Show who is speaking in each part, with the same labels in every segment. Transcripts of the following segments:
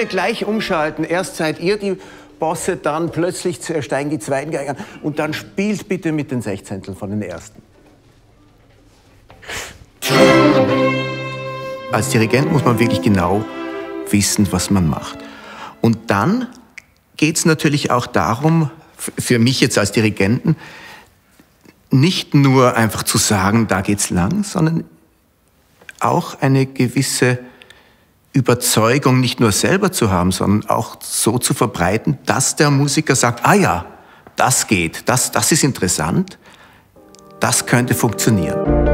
Speaker 1: bitte gleich umschalten. Erst seid ihr die Bosse, dann plötzlich steigen die zweiten Geiger an. Und dann spielt bitte mit den Sechzehnteln von den ersten. Als Dirigent muss man wirklich genau wissen, was man macht. Und dann geht es natürlich auch darum, für mich jetzt als Dirigenten, nicht nur einfach zu sagen, da geht's lang, sondern auch eine gewisse Überzeugung nicht nur selber zu haben, sondern auch so zu verbreiten, dass der Musiker sagt, ah ja, das geht, das ist interessant, das könnte funktionieren.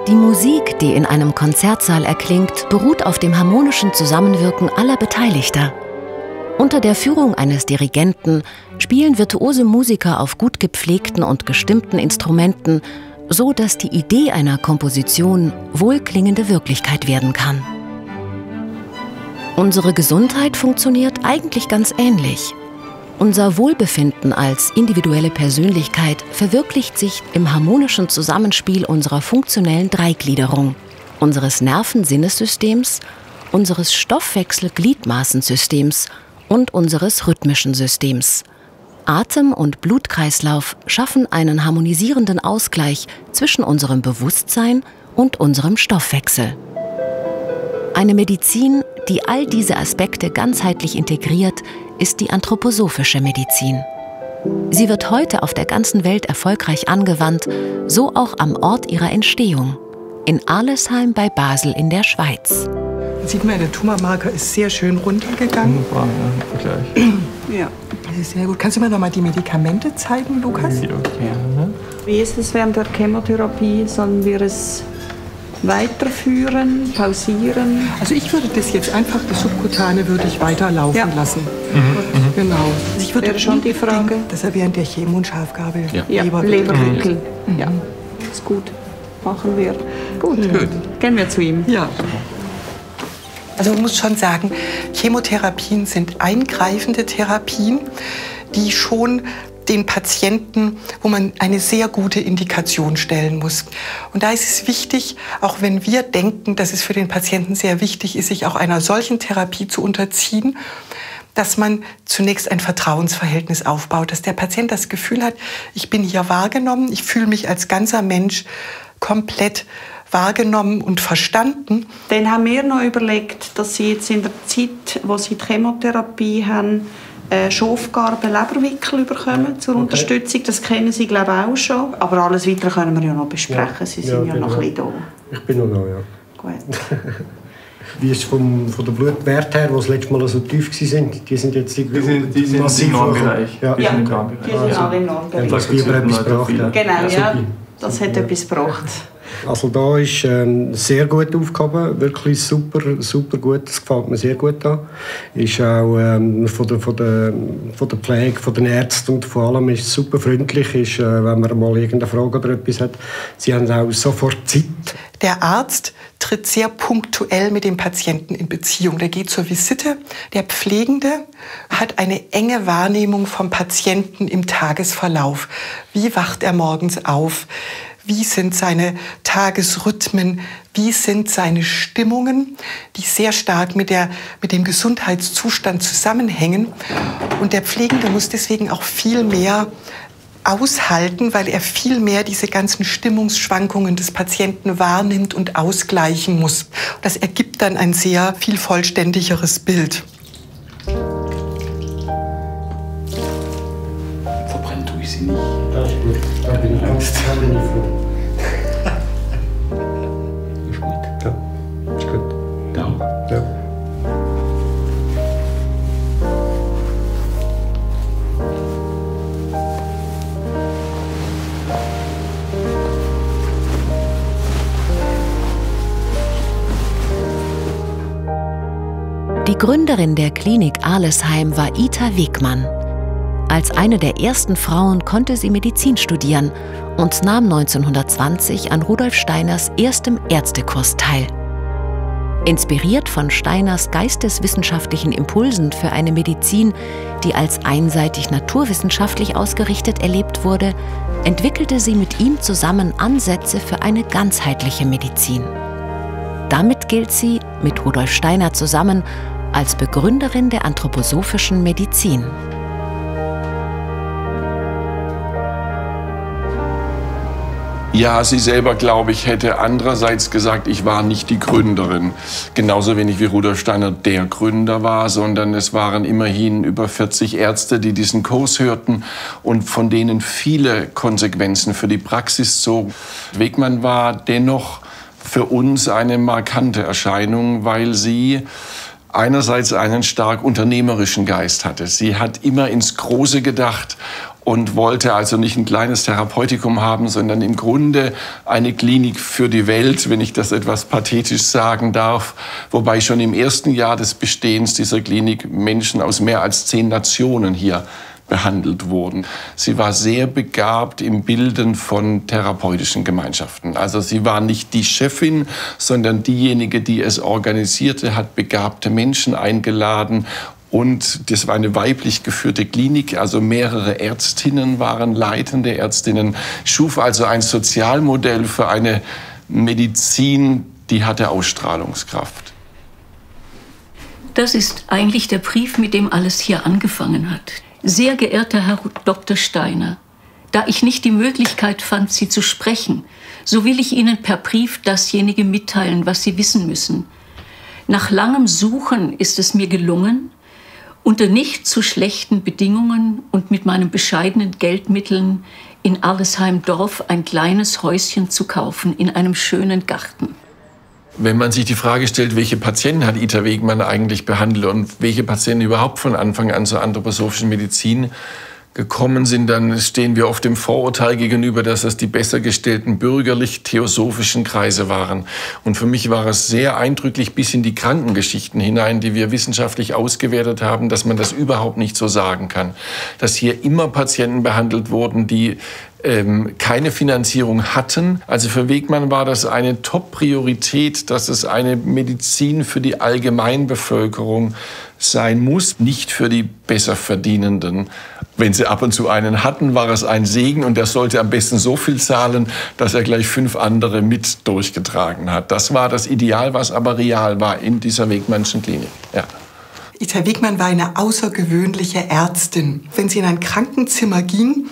Speaker 2: Die Musik, die in einem Konzertsaal erklingt, beruht auf dem harmonischen Zusammenwirken aller Beteiligter. Unter der Führung eines Dirigenten spielen virtuose Musiker auf gut gepflegten und gestimmten Instrumenten, so dass die Idee einer Komposition wohlklingende Wirklichkeit werden kann. Unsere Gesundheit funktioniert eigentlich ganz ähnlich. Unser Wohlbefinden als individuelle Persönlichkeit verwirklicht sich im harmonischen Zusammenspiel unserer funktionellen Dreigliederung, unseres Nervensinnessystems, unseres Stoffwechsel-Gliedmaßensystems und unseres rhythmischen Systems. Atem- und Blutkreislauf schaffen einen harmonisierenden Ausgleich zwischen unserem Bewusstsein und unserem Stoffwechsel. Eine Medizin, die all diese Aspekte ganzheitlich integriert, ist die anthroposophische Medizin. Sie wird heute auf der ganzen Welt erfolgreich angewandt, so auch am Ort ihrer Entstehung, in Arlesheim bei Basel in der Schweiz.
Speaker 3: Sieht man, der Tumormarker ist sehr schön runtergegangen.
Speaker 4: Wunderbar, ja, gleich.
Speaker 3: Ja, das ist sehr gut. Kannst du mir noch mal die Medikamente zeigen, Lukas?
Speaker 4: Ja, gerne.
Speaker 5: Wie ist es während der Chemotherapie? Sollen wir es weiterführen, pausieren?
Speaker 3: Also ich würde das jetzt einfach, das Subkutane würde ich weiterlaufen lassen. Genau. Also ich würde
Speaker 5: Wäre schon die Frage.
Speaker 3: Dass er während der Chemo und Schafgabe
Speaker 5: Leberwickel. Ja, ist gut. Machen wir. Gut. Gehen wir zu ihm.
Speaker 3: Ja. Also man muss schon sagen, Chemotherapien sind eingreifende Therapien, die schon den Patienten, wo man eine sehr gute Indikation stellen muss. Und da ist es wichtig, auch wenn wir denken, dass es für den Patienten sehr wichtig ist, sich auch einer solchen Therapie zu unterziehen, dass man zunächst ein Vertrauensverhältnis aufbaut, dass der Patient das Gefühl hat, ich bin hier wahrgenommen, ich fühle mich als ganzer Mensch komplett wahrgenommen und verstanden.
Speaker 5: Dann haben wir noch überlegt, dass Sie jetzt in der Zeit, wo Sie die Chemotherapie haben, Schafgarben, Leberwickel bekommen zur Unterstützung. Das kennen Sie, glaube ich, auch schon. Aber alles Weitere können wir ja noch besprechen. Sie sind ja noch ein bisschen da.
Speaker 6: Ich bin noch da, ja.
Speaker 5: Gut.
Speaker 6: Wie ist es von der Blutwert her, die das letzte Mal so tief waren? Die sind jetzt
Speaker 4: Die sind
Speaker 6: massiv
Speaker 4: im Normbereich.
Speaker 6: Ja,
Speaker 5: die sind alle im Normbereich.
Speaker 6: Das Fieber etwas gebracht.
Speaker 5: Genau, ja. Das hat etwas gebracht.
Speaker 6: Also da ist sehr gut aufgehoben, wirklich super gut, das gefällt mir sehr gut an. Ist auch von der Pflege, von den Ärzten und vor allem ist super freundlich, ist, wenn man mal irgendeine Frage oder etwas hat. Sie haben auch sofort Zeit.
Speaker 3: Der Arzt tritt sehr punktuell mit dem Patienten in Beziehung. Der geht zur Visite. Der Pflegende hat eine enge Wahrnehmung vom Patienten im Tagesverlauf. Wie wacht er morgens auf? Wie sind seine Tagesrhythmen? Wie sind seine Stimmungen, die sehr stark mit dem Gesundheitszustand zusammenhängen? Und der Pflegende muss deswegen auch viel mehr aushalten, weil er viel mehr diese ganzen Stimmungsschwankungen des Patienten wahrnimmt und ausgleichen muss. Das ergibt dann ein sehr viel vollständigeres Bild.
Speaker 4: Verbrennen tue ich sie nicht.
Speaker 6: Das ist gut, da bin ich froh.
Speaker 4: Ist gut.
Speaker 6: Ja, ist gut.
Speaker 4: Da auch?
Speaker 6: Ja.
Speaker 2: Die Gründerin der Klinik Arlesheim war Ita Wegmann. Als eine der ersten Frauen konnte sie Medizin studieren und nahm 1920 an Rudolf Steiners erstem Ärztekurs teil. Inspiriert von Steiners geisteswissenschaftlichen Impulsen für eine Medizin, die als einseitig naturwissenschaftlich ausgerichtet erlebt wurde, entwickelte sie mit ihm zusammen Ansätze für eine ganzheitliche Medizin. Damit gilt sie, mit Rudolf Steiner zusammen, als Begründerin der anthroposophischen Medizin.
Speaker 7: Ja, sie selber, glaube ich, hätte andererseits gesagt, ich war nicht die Gründerin. Genauso wenig wie Rudolf Steiner der Gründer war, sondern es waren immerhin über 40 Ärzte, die diesen Kurs hörten und von denen viele Konsequenzen für die Praxis zogen. Wegmann war dennoch für uns eine markante Erscheinung, weil sie einerseits einen stark unternehmerischen Geist hatte. Sie hat immer ins Große gedacht und wollte also nicht ein kleines Therapeutikum haben, sondern im Grunde eine Klinik für die Welt, wenn ich das etwas pathetisch sagen darf. Wobei schon im ersten Jahr des Bestehens dieser Klinik Menschen aus mehr als 10 Nationen hier behandelt wurden. Sie war sehr begabt im Bilden von therapeutischen Gemeinschaften. Also sie war nicht die Chefin, sondern diejenige, die es organisierte, hat begabte Menschen eingeladen. Und das war eine weiblich geführte Klinik, also mehrere Ärztinnen waren leitende Ärztinnen, schuf also ein Sozialmodell für eine Medizin, die hatte Ausstrahlungskraft.
Speaker 8: Das ist eigentlich der Brief, mit dem alles hier angefangen hat. Sehr geehrter Herr Dr. Steiner, da ich nicht die Möglichkeit fand, Sie zu sprechen, so will ich Ihnen per Brief dasjenige mitteilen, was Sie wissen müssen. Nach langem Suchen ist es mir gelungen, unter nicht zu schlechten Bedingungen und mit meinen bescheidenen Geldmitteln in Arlesheim-Dorf ein kleines Häuschen zu kaufen in einem schönen Garten.
Speaker 7: Wenn man sich die Frage stellt, welche Patienten hat Ita Wegmann eigentlich behandelt und welche Patienten überhaupt von Anfang an zur anthroposophischen Medizin gekommen sind, dann stehen wir oft dem Vorurteil gegenüber, dass das die besser gestellten bürgerlich-theosophischen Kreise waren. Und für mich war es sehr eindrücklich bis in die Krankengeschichten hinein, die wir wissenschaftlich ausgewertet haben, dass man das überhaupt nicht so sagen kann. Dass hier immer Patienten behandelt wurden, die keine Finanzierung hatten. Also für Wegmann war das eine Top-Priorität, dass es eine Medizin für die Allgemeinbevölkerung sein muss, nicht für die Besserverdienenden. Wenn sie ab und zu einen hatten, war es ein Segen und der sollte am besten so viel zahlen, dass er gleich 5 andere mit durchgetragen hat. Das war das Ideal, was aber real war in dieser Wegmannschen Klinik. Ja.
Speaker 3: Ita Wegmann war eine außergewöhnliche Ärztin. Wenn sie in ein Krankenzimmer ging,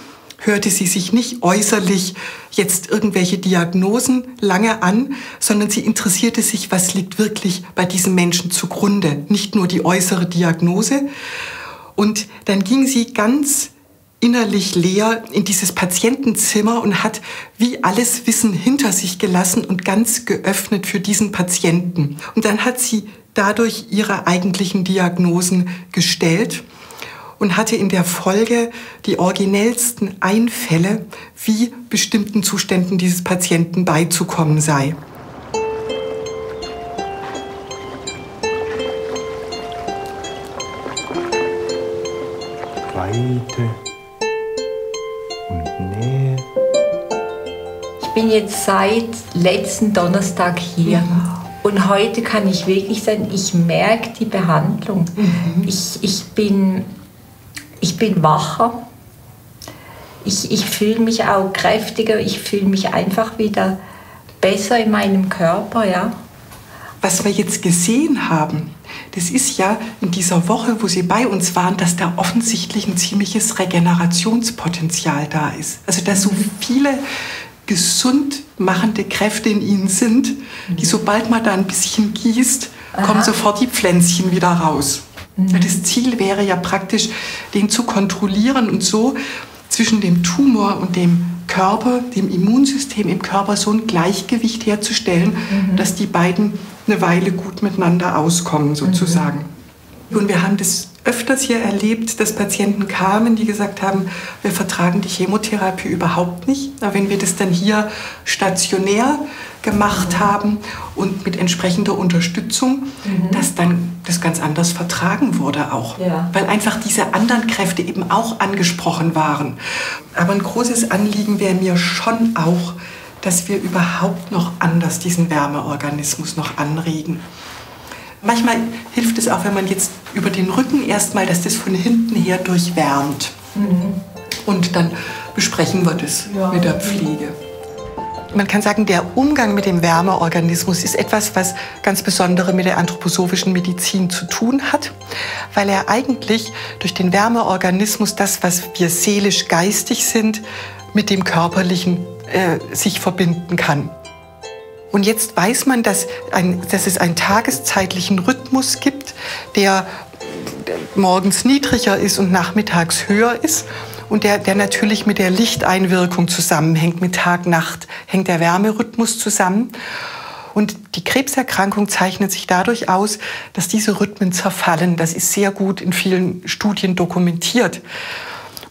Speaker 3: hörte sie sich nicht äußerlich jetzt irgendwelche Diagnosen lange an, sondern sie interessierte sich, was liegt wirklich bei diesem Menschen zugrunde. Nicht nur die äußere Diagnose. Und dann ging sie ganz innerlich leer in dieses Patientenzimmer und hat wie alles Wissen hinter sich gelassen und ganz geöffnet für diesen Patienten. Und dann hat sie dadurch ihre eigentlichen Diagnosen gestellt und hatte in der Folge die originellsten Einfälle, wie bestimmten Zuständen dieses Patienten beizukommen sei.
Speaker 9: Weite und Nähe.
Speaker 10: Ich bin jetzt seit letzten Donnerstag hier. Und heute kann ich wirklich sagen, ich merke die Behandlung. Ich bin wacher. Ich fühle mich auch kräftiger. Ich fühle mich einfach wieder besser in meinem Körper, ja.
Speaker 3: Was wir jetzt gesehen haben, das ist ja in dieser Woche, wo Sie bei uns waren, dass da offensichtlich ein ziemliches Regenerationspotenzial da ist. Also dass so viele gesund machende Kräfte in Ihnen sind, die sobald man da ein bisschen gießt, kommen sofort die Pflänzchen wieder raus. Das Ziel wäre ja praktisch, den zu kontrollieren und so zwischen dem Tumor und dem Körper, dem Immunsystem im Körper so ein Gleichgewicht herzustellen, dass die beiden eine Weile gut miteinander auskommen, sozusagen. Und wir haben das öfters hier erlebt, dass Patienten kamen, die gesagt haben, wir vertragen die Chemotherapie überhaupt nicht. Aber wenn wir das dann hier stationär gemacht haben und mit entsprechender Unterstützung, dass dann das ganz anders vertragen wurde auch. Ja. Weil einfach diese anderen Kräfte eben auch angesprochen waren. Aber ein großes Anliegen wäre mir schon auch, dass wir überhaupt noch anders diesen Wärmeorganismus noch anregen. Manchmal hilft es auch, wenn man jetzt über den Rücken erstmal, dass das von hinten her durchwärmt. Und dann besprechen wir das mit der Pflege. Man kann sagen, der Umgang mit dem Wärmeorganismus ist etwas, was ganz besonders mit der anthroposophischen Medizin zu tun hat, weil er eigentlich durch den Wärmeorganismus das, was wir seelisch-geistig sind, mit dem Körperlichen sich verbinden kann. Und jetzt weiß man, dass es einen tageszeitlichen Rhythmus gibt, der morgens niedriger ist und nachmittags höher ist. Und der natürlich mit der Lichteinwirkung zusammenhängt. Mit Tag-Nacht hängt der Wärmerhythmus zusammen. Und die Krebserkrankung zeichnet sich dadurch aus, dass diese Rhythmen zerfallen. Das ist sehr gut in vielen Studien dokumentiert.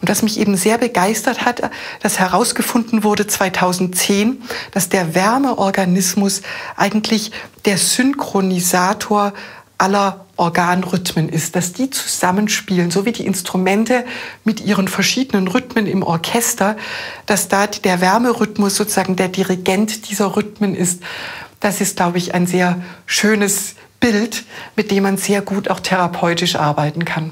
Speaker 3: Und was mich eben sehr begeistert hat, dass herausgefunden wurde 2010, dass der Wärmeorganismus eigentlich der Synchronisator aller Organrhythmen ist, dass die zusammenspielen, so wie die Instrumente mit ihren verschiedenen Rhythmen im Orchester, dass da der Wärmerhythmus sozusagen der Dirigent dieser Rhythmen ist. Das ist, glaube ich, ein sehr schönes Bild, mit dem man sehr gut auch therapeutisch arbeiten kann.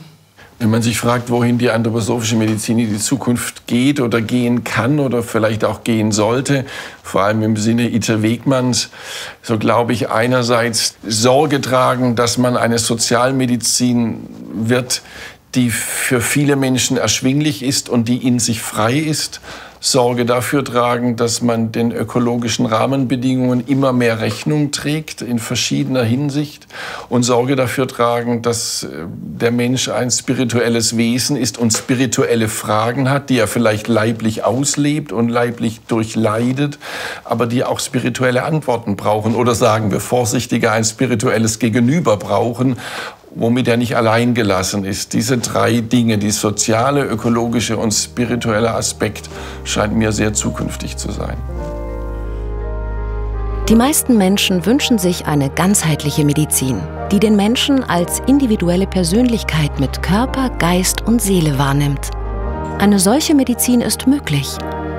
Speaker 7: Wenn man sich fragt, wohin die anthroposophische Medizin in die Zukunft geht oder gehen kann oder vielleicht auch gehen sollte, vor allem im Sinne Itter Wegmanns, so glaube ich einerseits Sorge tragen, dass man eine Sozialmedizin wird, die für viele Menschen erschwinglich ist und die in sich frei ist. Sorge dafür tragen, dass man den ökologischen Rahmenbedingungen immer mehr Rechnung trägt in verschiedener Hinsicht und Sorge dafür tragen, dass der Mensch ein spirituelles Wesen ist und spirituelle Fragen hat, die er vielleicht leiblich auslebt und leiblich durchleidet, aber die auch spirituelle Antworten brauchen oder sagen wir vorsichtiger ein spirituelles Gegenüber brauchen, womit er nicht allein gelassen ist. Diese drei Dinge, die soziale, ökologische und spirituelle Aspekt, scheint mir sehr zukünftig zu sein.
Speaker 2: Die meisten Menschen wünschen sich eine ganzheitliche Medizin, die den Menschen als individuelle Persönlichkeit mit Körper, Geist und Seele wahrnimmt. Eine solche Medizin ist möglich.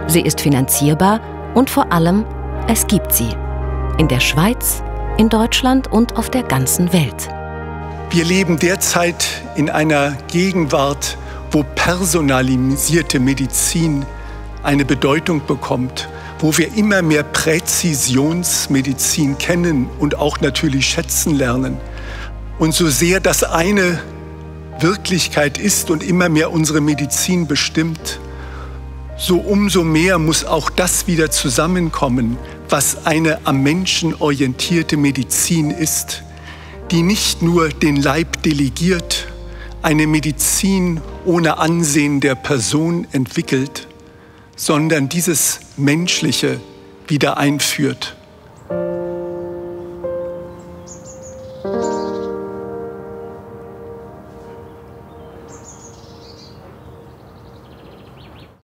Speaker 2: Sie ist finanzierbar und vor allem, es gibt sie. In der Schweiz, in Deutschland und auf der ganzen Welt.
Speaker 9: Wir leben derzeit in einer Gegenwart, wo personalisierte Medizin eine Bedeutung bekommt, wo wir immer mehr Präzisionsmedizin kennen und auch natürlich schätzen lernen. Und so sehr das eine Wirklichkeit ist und immer mehr unsere Medizin bestimmt, so umso mehr muss auch das wieder zusammenkommen, was eine am Menschen orientierte Medizin ist, die nicht nur den Leib delegiert, eine Medizin ohne Ansehen der Person entwickelt, sondern dieses Menschliche wieder einführt.